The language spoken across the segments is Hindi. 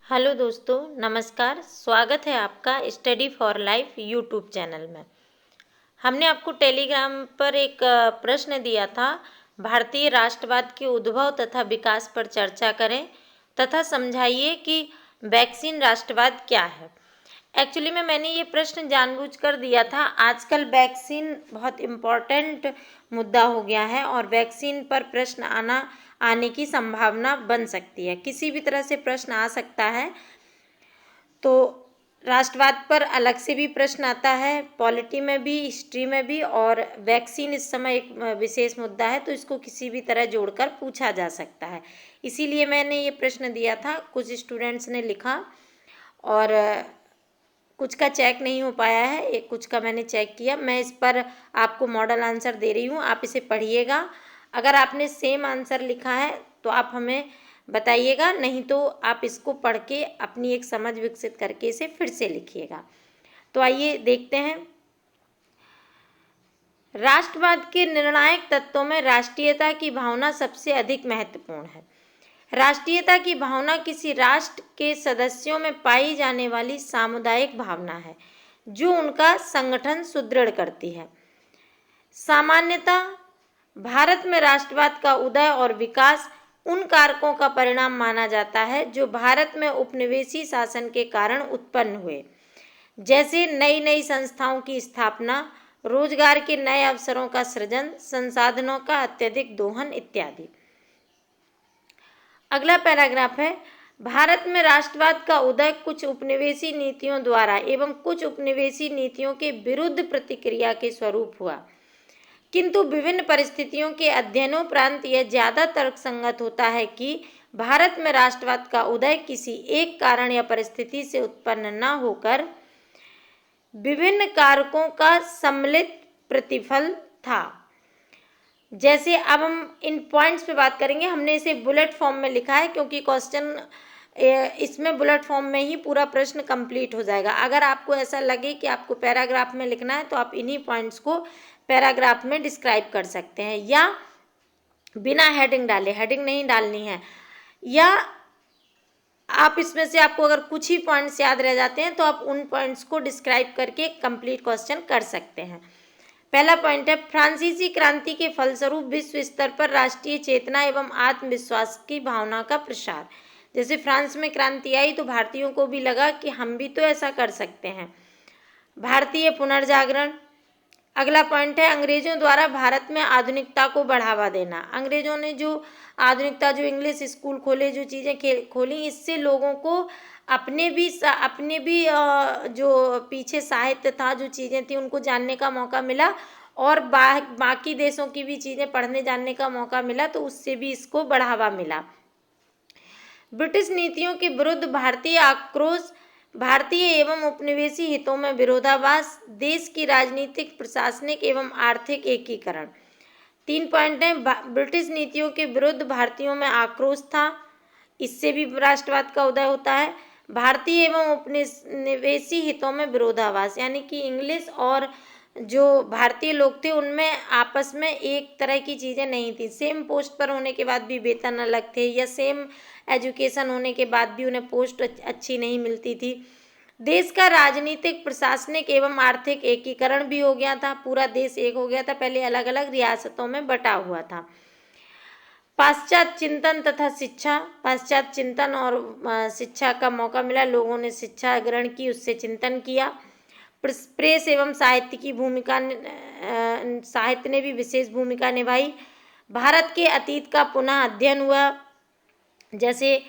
हेलो दोस्तों, नमस्कार। स्वागत है आपका study for life YouTube channel में। हमने आपको टेलीग्राम पर एक प्रश्न दिया था, भारतीय राष्ट्रवाद के उद्भव तथा विकास पर चर्चा करें तथा समझाइए कि वैक्सीन राष्ट्रवाद क्या है। एक्चुअली में मैंने ये प्रश्न जानबूझकर दिया था। आजकल वैक्सीन बहुत इम्पॉर्टेंट मुद्दा हो गया है और वैक्सीन पर प्रश्न आने की संभावना बन सकती है। किसी भी तरह से प्रश्न आ सकता है। तो राष्ट्रवाद पर अलग से भी प्रश्न आता है, पॉलिटी में भी, हिस्ट्री में भी, और वैक्सीन इस समय एक विशेष मुद्दा है, तो इसको किसी भी तरह जोड़कर पूछा जा सकता है। इसीलिए मैंने ये प्रश्न दिया था। कुछ स्टूडेंट्स ने लिखा और कुछ का चेक नहीं हो पाया है, एक कुछ का मैंने चेक किया। मैं इस पर आपको मॉडल आंसर दे रही हूँ, आप इसे पढ़िएगा। अगर आपने सेम आंसर लिखा है तो आप हमें बताइएगा, नहीं तो आप इसको पढ़ के अपनी एक समझ विकसित करके इसे फिर से लिखिएगा। तो आइए देखते हैं। राष्ट्रवाद के निर्णायक तत्वों में राष्ट्रीयता की भावना सबसे अधिक महत्वपूर्ण है। राष्ट्रीयता की भावना किसी राष्ट्र के सदस्यों में पाई जाने वाली सामुदायिक भावना है जो उनका संगठन सुदृढ़ करती है। सामान्यतः भारत में राष्ट्रवाद का उदय और विकास उन कारकों का परिणाम माना जाता है जो भारत में उपनिवेशी शासन के कारण उत्पन्न हुए, जैसे नई नई संस्थाओं की स्थापना, रोजगार के नए अवसरों का सृजन, संसाधनों का अत्यधिक दोहन इत्यादि। अगला पैराग्राफ है, भारत में राष्ट्रवाद का उदय कुछ उपनिवेशी नीतियों द्वारा एवं कुछ उपनिवेशी नीतियों के विरुद्ध प्रतिक्रिया के स्वरूप हुआ, किंतु विभिन्न परिस्थितियों के अध्ययनोपरांत यह ज्यादा तर्कसंगत होता है कि भारत में राष्ट्रवाद का उदय किसी एक कारण या परिस्थिति से उत्पन्न न होकर विभिन्न कारकों का सम्मिलित प्रतिफल था। जैसे अब हम इन पॉइंट्स पे बात करेंगे। हमने इसे बुलेट फॉर्म में लिखा है क्योंकि क्वेश्चन इसमें बुलेट फॉर्म में ही पूरा प्रश्न कंप्लीट हो जाएगा। अगर आपको ऐसा लगे कि आपको पैराग्राफ में लिखना है तो आप इन्हीं पॉइंट्स को पैराग्राफ में डिस्क्राइब कर सकते हैं, या बिना हेडिंग डाले, हेडिंग नहीं डालनी है, या आप इसमें से आपको अगर कुछ ही पॉइंट्स याद रह जाते हैं तो आप उन पॉइंट्स को डिस्क्राइब करके कंप्लीट क्वेश्चन कर सकते हैं। पहला पॉइंट है, फ्रांसीसी क्रांति के फलस्वरूप विश्व स्तर पर राष्ट्रीय चेतना एवं आत्मविश्वास की भावना का प्रसार। जैसे फ्रांस में क्रांति आई तो भारतीयों को भी लगा कि हम भी तो ऐसा कर सकते हैं। भारतीय पुनर्जागरण। अगला पॉइंट है, अंग्रेजों द्वारा भारत में आधुनिकता को बढ़ावा देना। अंग्रेजों ने जो आधुनिकता, जो इंग्लिश स्कूल खोले, जो चीज़ें खोली, इससे लोगों को अपने भी जो पीछे साहित्य था, जो चीज़ें थी, उनको जानने का मौका मिला और बाकी देशों की भी चीज़ें पढ़ने जानने का मौका मिला, तो उससे भी इसको बढ़ावा मिला। ब्रिटिश नीतियों के विरुद्ध भारतीय आक्रोश, भारतीय एवं उपनिवेशी हितों में विरोधाभास, देश की राजनीतिक, प्रशासनिक एवं आर्थिक एकीकरण। 3 पॉइंट हैं, ब्रिटिश नीतियों के विरुद्ध भारतीयों में आक्रोश था, इससे भी राष्ट्रवाद का उदय होता है। भारतीय एवं उपनिवेशी हितों में विरोधाभास, यानी कि इंग्लिश और जो भारतीय लोग थे उनमें आपस में एक तरह की चीज़ें नहीं थी। सेम पोस्ट पर होने के बाद भी वेतन अलग थे, या सेम एजुकेशन होने के बाद भी उन्हें पोस्ट अच्छी नहीं मिलती थी। देश का राजनीतिक, प्रशासनिक एवं आर्थिक एकीकरण भी हो गया था। पूरा देश एक हो गया था, पहले अलग अलग रियासतों में बटा हुआ था। पाश्चात्य चिंतन तथा शिक्षा। पाश्चात्य चिंतन और शिक्षा का मौका मिला, लोगों ने शिक्षा ग्रहण की, उससे चिंतन किया। प्रेस एवं साहित्य की भूमिका, साहित्य ने भी विशेष भूमिका निभाई। भारत के अतीत का पुनः अध्ययन हुआ, जैसे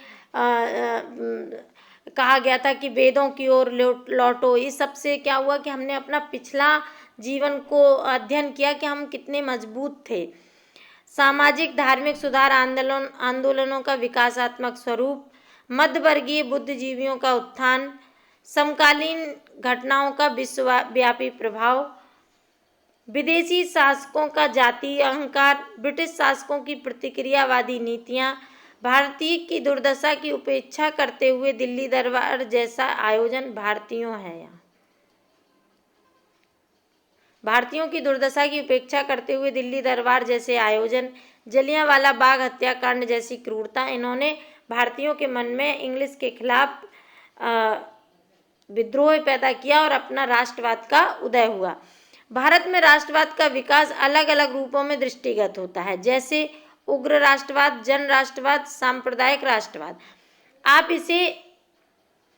कहा गया था कि वेदों की ओर लौटो। इस सब से क्या हुआ कि हमने अपना पिछला जीवन को अध्ययन किया कि हम कितने मजबूत थे। सामाजिक धार्मिक सुधार आंदोलनों का विकासात्मक स्वरूप, मध्यवर्गीय बुद्धिजीवियों का उत्थान, समकालीन घटनाओं का विश्वव्यापी प्रभाव, विदेशी शासकों का जातीय अहंकार, ब्रिटिश शासकों की प्रतिक्रियावादी नीतियां, भारतीय की दुर्दशा की उपेक्षा करते हुए दिल्ली दरबार जैसा आयोजन। भारतीयों की दुर्दशा की उपेक्षा करते हुए दिल्ली दरबार जैसे आयोजन, जलियांवाला बाग हत्याकांड जैसी क्रूरता, इन्होंने भारतीयों के मन में इंग्लिश के खिलाफ विद्रोह पैदा किया और अपना राष्ट्रवाद का उदय हुआ। भारत में राष्ट्रवाद का विकास अलग अलग रूपों में दृष्टिगत होता है, जैसे उग्र राष्ट्रवाद, जन राष्ट्रवाद, सांप्रदायिक राष्ट्रवाद। आप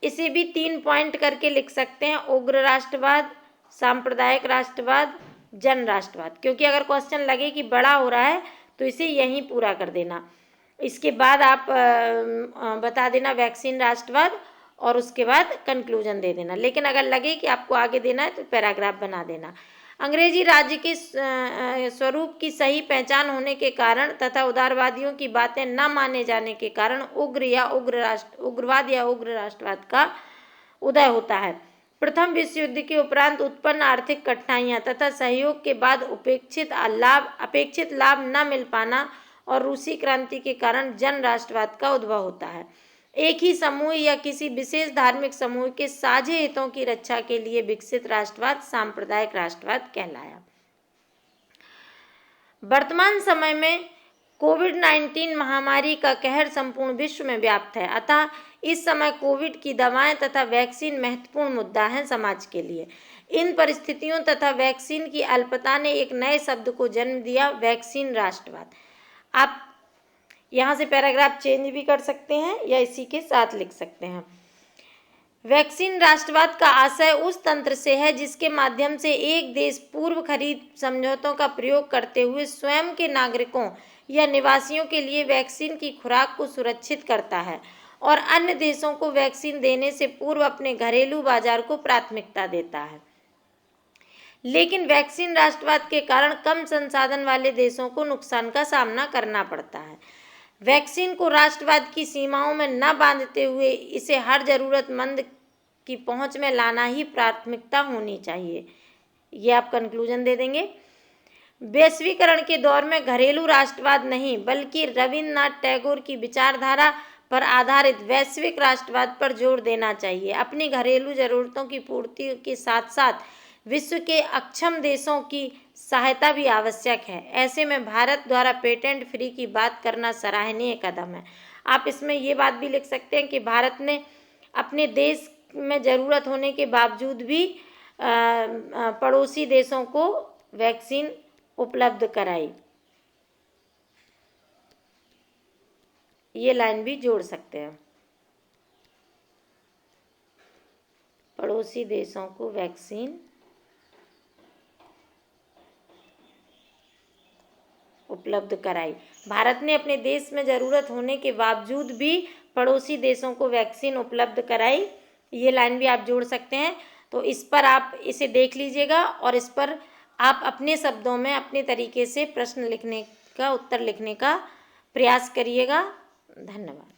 इसे भी 3 पॉइंट करके लिख सकते हैं, उग्र राष्ट्रवाद, सांप्रदायिक राष्ट्रवाद, जन राष्ट्रवाद, क्योंकि अगर क्वेश्चन लगे कि बड़ा हो रहा है तो इसे यहीं पूरा कर देना। इसके बाद आप बता देना वैक्सीन राष्ट्रवाद और उसके बाद कंक्लूजन दे देना। लेकिन अगर लगे कि आपको आगे देना है तो पैराग्राफ बना देना। अंग्रेजी राज्य के स्वरूप की सही पहचान होने के कारण तथा उदारवादियों की बातें न माने जाने के कारण उग्रवाद या उग्र राष्ट्रवाद का उदय होता है। प्रथम विश्व युद्ध के उपरांत उत्पन्न आर्थिक कठिनाइयां तथा सहयोग के बाद अपेक्षित लाभ न मिल पाना और रूसी क्रांति के कारण जन राष्ट्रवाद का उद्भव होता है। एक ही समूह या किसी विशेष धार्मिक समूह के साझे हितों की रक्षा के लिए विकसित राष्ट्रवाद सांप्रदायिक राष्ट्रवाद कहलाया। वर्तमान समय में कोविड-19 महामारी का कहर संपूर्ण विश्व में व्याप्त है, अतः इस समय कोविड की दवाएं तथा वैक्सीन महत्वपूर्ण मुद्दा है समाज के लिए। इन परिस्थितियों तथा वैक्सीन की अल्पता ने एक नए शब्द को जन्म दिया, वैक्सीन राष्ट्रवाद। आप यहाँ से पैराग्राफ चेंज भी कर सकते हैं या इसी के साथ लिख सकते हैं। वैक्सीन राष्ट्रवाद का आशय उस तंत्र से है जिसके माध्यम से एक देश पूर्व खरीद समझौतों का प्रयोग करते हुए स्वयं के नागरिकों या निवासियों के लिए वैक्सीन की खुराक को सुरक्षित करता है और अन्य देशों को वैक्सीन देने से पूर्व अपने घरेलू बाजार को प्राथमिकता देता है। लेकिन वैक्सीन राष्ट्रवाद के कारण कम संसाधन वाले देशों को नुकसान का सामना करना पड़ता है। वैक्सीन को राष्ट्रवाद की सीमाओं में न बांधते हुए इसे हर जरूरतमंद की पहुंच में लाना ही प्राथमिकता होनी चाहिए। ये आप कंक्लूजन दे देंगे। वैश्वीकरण के दौर में घरेलू राष्ट्रवाद नहीं बल्कि रविन्द्रनाथ टैगोर की विचारधारा पर आधारित वैश्विक राष्ट्रवाद पर जोर देना चाहिए। अपनी घरेलू जरूरतों की पूर्ति के साथ साथ विश्व के अक्षम देशों की सहायता भी आवश्यक है। ऐसे में भारत द्वारा पेटेंट फ्री की बात करना सराहनीय कदम है। आप इसमें ये बात भी लिख सकते हैं कि भारत ने अपने देश में ज़रूरत होने के बावजूद भी पड़ोसी देशों को वैक्सीन उपलब्ध कराई। ये लाइन भी जोड़ सकते हैं, पड़ोसी देशों को वैक्सीन उपलब्ध कराई। भारत ने अपने देश में ज़रूरत होने के बावजूद भी पड़ोसी देशों को वैक्सीन उपलब्ध कराई। ये लाइन भी आप जोड़ सकते हैं। तो इस पर आप इसे देख लीजिएगा और इस पर आप अपने शब्दों में अपने तरीके से प्रश्न लिखने का उत्तर लिखने का प्रयास करिएगा। धन्यवाद।